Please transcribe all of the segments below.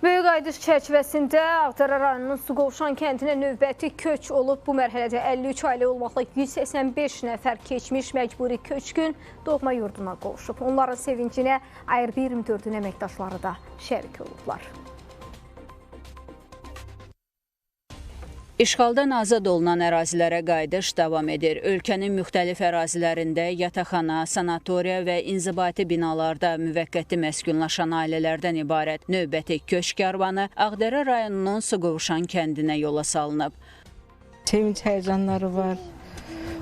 Böyük qayıdış çərçivəsində Ağdərə rayonunun Suqovuşan kəndinə növbəti köç olub. Bu mərhələdə 53 ailə olmaqla 185 nəfər keçmiş məcburi köçkün doğma yurduna qovuşub. Onların sevincinə ARB 24-ün əməkdaşları da şərik olublar. İşğaldan azad olunan ərazilərə qayıdış davam edir. Ölkənin müxtəlif ərazilərində yataqxana, sanatoriya və inzibati binalarda müvəqqəti məskunlaşan ailələrdən ibarət növbəti köç karvanı Ağdərə rayonunun Suqovuşan kəndinə yola salınıb. Sevinç həyəcanları var.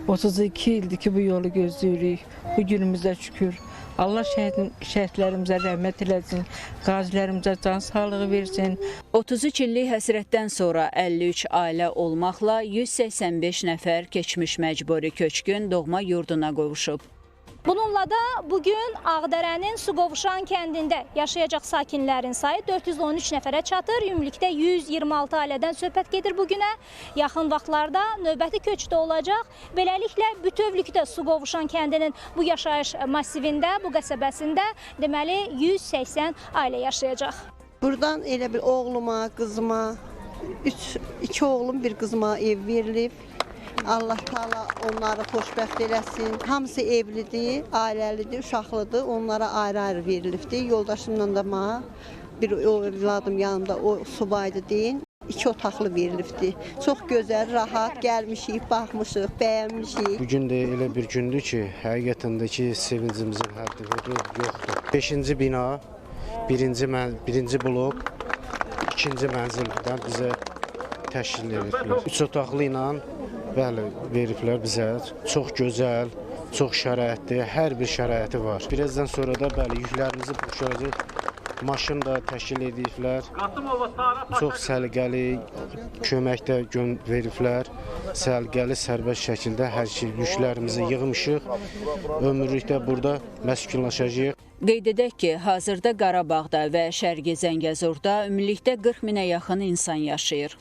32 ildir ki, bu yolu gözləyirik. Bu günümüzdə şükür. Allah şəhidlərimizə rəhmət eləsin, qazilərimizə can sağlığı versin. 33 illik həsrətdən sonra 53 ailə olmaqla 185 nəfər keçmiş məcburi köçkün doğma yurduna qovuşub. Bununla da bugün Ağdərənin Suqovuşan kəndində yaşayacaq sakinlərin sayı 413 nəfərə çatır. Ümumilikdə 126 ailədən söhbət gedir bugünə. Yaxın vaxtlarda növbəti köçdə olacaq. Beləliklə bütövlükdə Suqovuşan kəndinin bu yaşayış massivində, bu qəsəbəsində deməli 180 ailə yaşayacaq. Buradan elə bir oğluma, qızıma, iki oğlum, bir qızıma ev verilib. Allah Taala onları xoşbəxt eləsin. Hamısı evlidir, ailəlidir, uşaqlıdır. Onlara ayrı-ayrı verilibdir. Yoldaşımla da mənə bir evladım yanımda, o subaydı deyin. 2 otaqlı verilibdir. Çox gözəl, rahat gəlmişik, baxmışıq, bəyənmişik. Bugün də elə bir gündür ki, həqiqətən də ki, sevincimizin həddi yoxdur. 5-ci bina, birinci blok, 2-ci mənzildən bizə təşkil ediblər. 3 otaqlı ilə bəli, veriblər bizə. Çox gözəl, çox şəraitli, hər bir şəraiti var. Birazdan sonra da bəli, yüklərimizi boşalacaq. Maşın da təşkil ediblər. Çox səliqəli, kömək də veriblər. Səliqəli, sərbəst şəkildə hər şey yüklərimizi yığmışıq. Ömürlükdə burada məskunlaşacağıq. Qeyd edək ki, hazırda Qarabağda və Şərqi Zəngəzurda ümumilikdə 40 minə yaxın insan yaşayır.